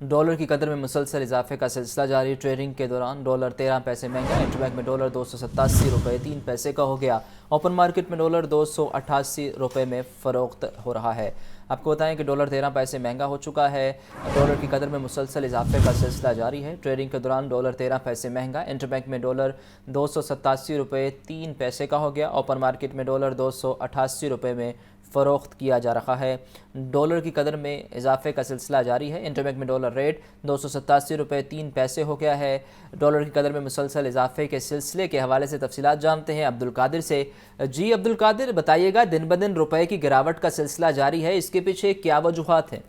Dollar की कदर में मुसलसल इजाफे का सिलसिला जारी। ट्रेडिंग के दौरान डॉलर 13 पैसे महंगा। इंटरबैंक में डॉलर 287 रुपये 3 पैसे का हो गया। ओपन मार्केट में डॉलर 288 रुपये में फ़रोख्त हो रहा है। आपको बताएं कि डॉलर 13 पैसे महंगा हो चुका है। डॉलर की कदर में मुसलसल इजाफे का सिलसिला जारी है। ट्रेडिंग के दौरान डॉलर 13 पैसे महंगा। इंटरबैंक में डॉलर 287 रुपये 3 पैसे का हो गया। ओपन मार्केट में डॉलर 288 रुपये में फ़रोख्त किया जा रहा है। डॉलर की कदर में इजाफे का सिलसिला जारी है। इंटरबैंक में डॉलर रेट 287 रुपये 3 पैसे हो गया है। डॉलर की कदर में मुसलसल इजाफे के सिलसिले के हवाले से तफसीलात जानते हैं अब्दुल कादिर से। जी अब्दुल कादिर, बताइएगा, दिन ब दिन रुपये की गिरावट का सिलसिला जारी है, इसके पीछे क्या वजूहात हैं?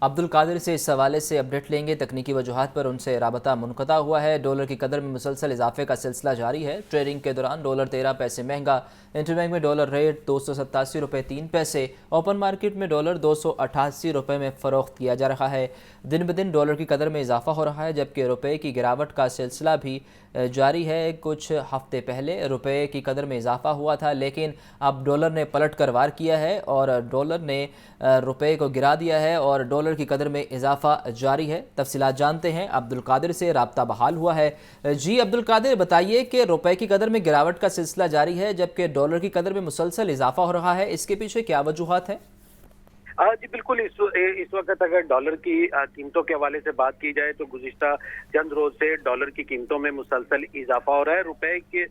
अब्दुल कादिर से इस हवाले से अपडेट लेंगे। तकनीकी वजूहात पर उनसे राबता मुनक़ता हुआ है। डॉलर की कदर में मुसलसल इजाफे का सिलसिला जारी है। ट्रेडिंग के दौरान डॉलर 13 पैसे महंगा। इंटरबैंक में डॉलर रेट 287 रुपये 3 पैसे। ओपन मार्केट में डॉलर 288 रुपये में फ़रोख्त किया जा रहा है। दिन ब दिन डॉलर की कदर में इजाफा हो रहा है, जबकि रुपये की गिरावट का सिलसिला भी जारी है। कुछ हफ्ते पहले रुपये की कदर में इजाफा हुआ था, लेकिन अब डॉलर ने पलट कर वार किया है और डॉलर ने रुपये को गिरा दिया है और डॉलर की कदर में इजाफा जारी है। तफसीलात जानते हैं अब्दुल कादिर से, राब्ता बहाल हुआ है। जी अब्दुल कादिर, बताइए कि रुपये की कदर में गिरावट का सिलसिला जारी है, जबकि डॉलर की कदर में मुसलसल इजाफा हो रहा है, इसके पीछे क्या वजूहात है? जी बिल्कुल। इस वक्त अगर डॉलर की कीमतों के हवाले से बात की जाए तो गुज़िश्ता चंद रोज से डॉलर की कीमतों में मुसलसल इजाफा हो रहा है। रुपए की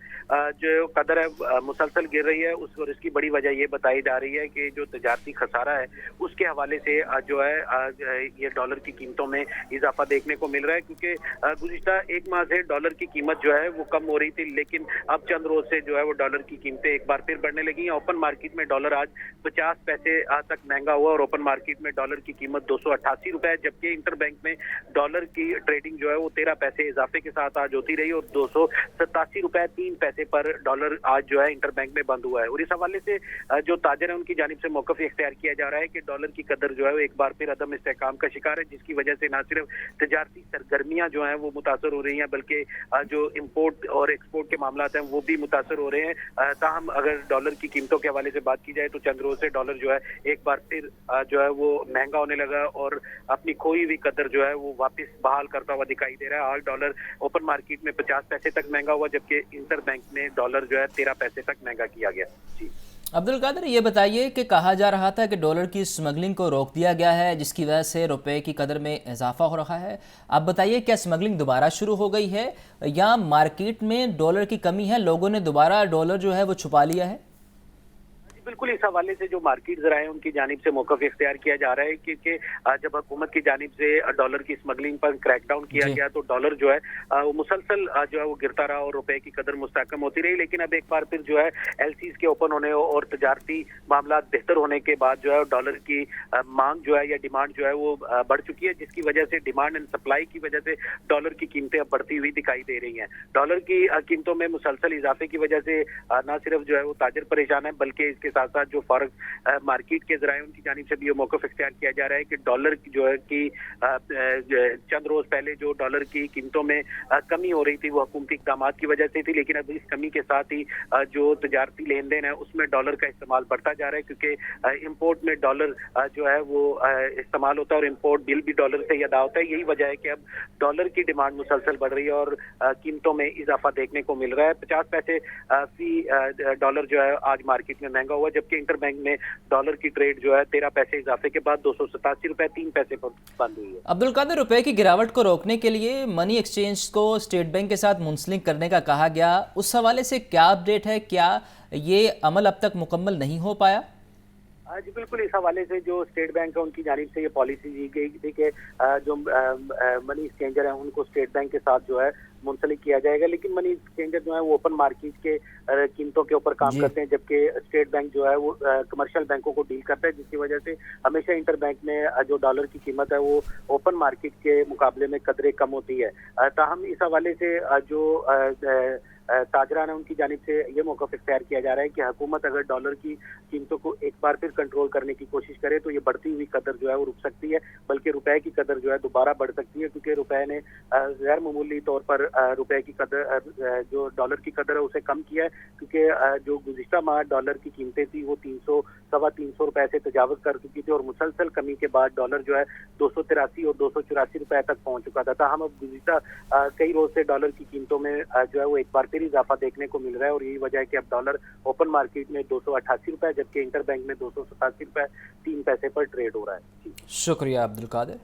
जो कदर है मुसलसल गिर रही है, और इसकी बड़ी वजह ये बताई जा रही है कि जो तजारती खसारा है उसके हवाले से जो है ये डॉलर की कीमतों में इजाफा देखने को मिल रहा है, क्योंकि गुज़िश्ता एक माह से डॉलर की कीमत जो है वो कम हो रही थी, लेकिन अब चंद रोज से जो है वो डॉलर की कीमतें एक बार फिर बढ़ने लगी हैं। ओपन मार्केट में डॉलर आज 50 पैसे तक महंगा हुआ और ओपन मार्केट में डॉलर की कीमत 288 रुपए है, जबकि इंटरबैंक में डॉलर की ट्रेडिंग जो है वो 13 पैसे इजाफे के साथ आज होती रही और 287 रुपए 3 पैसे पर डॉलर आज जो है इंटरबैंक में बंद हुआ है। और इस हवाले से जो ताजर है उनकी जानिब से मौक़िफ़ इख्तियार किया जा रहा है कि डॉलर की कदर जो है वो एक बार फिर अदम इस्तेहकाम का शिकार है, जिसकी वजह से न सिर्फ तजारती सरगर्मियां जो हैं वो मुतासर हो रही हैं, बल्कि जो इम्पोर्ट और एक्सपोर्ट के मामला हैं वो भी मुतासर हो रहे हैं। ताहम अगर डॉलर की कीमतों के हवाले से बात की जाए तो चंद रोज से डॉलर जो है एक बार फिर जो है वो महंगा होने लगा और अपनी खोई हुई कदर जो है वो वापस बहाल करता हुआ दिखाई दे रहा है। आज डॉलर ओपन मार्केट में 50 पैसे तक महंगा हुआ, जबकि इंटरबैंक में डॉलर जो है 13 पैसे तक महंगा किया गया। जी अब्दुल कादिर, ये बताइए कि कहा जा रहा था कि डॉलर की स्मगलिंग को रोक दिया गया है, जिसकी वजह से रुपए की कदर में इजाफा हो रहा है। आप बताइए, क्या स्मगलिंग दोबारा शुरू हो गई है या मार्केट में डॉलर की कमी है, लोगों ने दोबारा डॉलर जो है वो छुपा लिया है? बिल्कुल। इस हवाले से जो मार्केट जरा है उनकी जानिब से मौक़िफ़ इख्तियार किया जा रहा है, क्योंकि जब हुकूमत की जानिब से डॉलर की स्मगलिंग पर क्रैकडाउन किया गया तो डॉलर जो है वो मुसलसल जो है वो गिरता रहा और रुपए की कदर मुस्तहकम होती रही। लेकिन अब एक बार फिर जो है एलसीज के ओपन होने और तजारती मामला बेहतर होने के बाद जो है डॉलर की मांग जो है या डिमांड जो है वो बढ़ चुकी है, जिसकी वजह से डिमांड एंड सप्लाई की वजह से डॉलर की कीमतें अब बढ़ती हुई दिखाई दे रही हैं। डॉलर की कीमतों में मुसलसल इजाफे की वजह से न सिर्फ जो है वो ताजर परेशान है, बल्कि इसके साथ साथ जो फॉरेक्स मार्केट के जराए उनकी जानिब से भी ये मौक़िफ़ इख्तियार किया जा रहा है कि डॉलर जो है कि चंद रोज पहले जो डॉलर की कीमतों में कमी हो रही थी वो हुकूमती इक़दाम की वजह से थी, लेकिन अब इस कमी के साथ ही जो तजारती लेन देन है उसमें डॉलर का इस्तेमाल बढ़ता जा रहा है, क्योंकि इम्पोर्ट में डॉलर जो है वो इस्तेमाल होता है और इम्पोर्ट बिल भी डॉलर से ही अदा होता है। यही वजह है कि अब डॉलर की डिमांड मुसलसल बढ़ रही है और कीमतों में इजाफा देखने को मिल रहा है। 50 पैसे फी डॉलर जो है आज मार्केट में महंगा हुआ, जबकि इंटरबैंक में डॉलर की ट्रेड जो है 13 पैसे इजाफे के बाद 287 रुपए 3 पैसे पर बंद हुई है। अब्दुल कादिर, रुपए की गिरावट को रोकने के लिए मनी एक्सचेंज को स्टेट बैंक के साथ मुंसलिक करने का कहा गया, उस हवाले से क्या अपडेट है? क्या ये अमल अब तक मुकम्मल नहीं हो पाया? जी बिल्कुल। इस हवाले से जो स्टेट बैंक है उनकी जानिब से ये पॉलिसी दी गई थी कि जो मनी एक्सचेंजर है उनको स्टेट बैंक के साथ जो है मुंसलिक किया जाएगा, लेकिन मनी एक्सचेंजर जो है वो ओपन मार्केट के कीमतों के ऊपर काम करते हैं, जबकि स्टेट बैंक जो है वो कमर्शियल बैंकों को डील करता है, जिसकी वजह से हमेशा इंटर बैंक में जो डॉलर की कीमत है वो ओपन मार्केट के मुकाबले में कदरे कम होती है। ताहम इस हवाले से जो ताजरान है उनकी जानिब से ये मौक़िफ़ इख्तियार किया जा रहा है कि हुकूमत अगर डॉलर की कीमतों को एक बार फिर कंट्रोल करने की कोशिश करे तो ये बढ़ती हुई कदर जो है वो रुक सकती है, बल्कि रुपए की कदर जो है दोबारा बढ़ सकती है, क्योंकि रुपए ने गैर मामूली तौर पर रुपए की कदर जो डॉलर की कदर है उसे कम किया है, क्योंकि जो गुज़िश्ता माह डॉलर की कीमतें थी वो 300-325 रुपए से तजावज़ कर चुकी थी और मुसलसल कमी के बाद डॉलर जो है 283 और 284 रुपए तक पहुंच चुका था। हम अब गुज़िश्ता कई रोज से डॉलर की कीमतों में जो है वो एक बार फिर इजाफा देखने को मिल रहा है और यही वजह है कि अब डॉलर ओपन मार्केट में 288 रुपए जबकि इंटर बैंक में 287 रुपए 3 पैसे पर ट्रेड हो रहा है। शुक्रिया अब्दुल कादिर।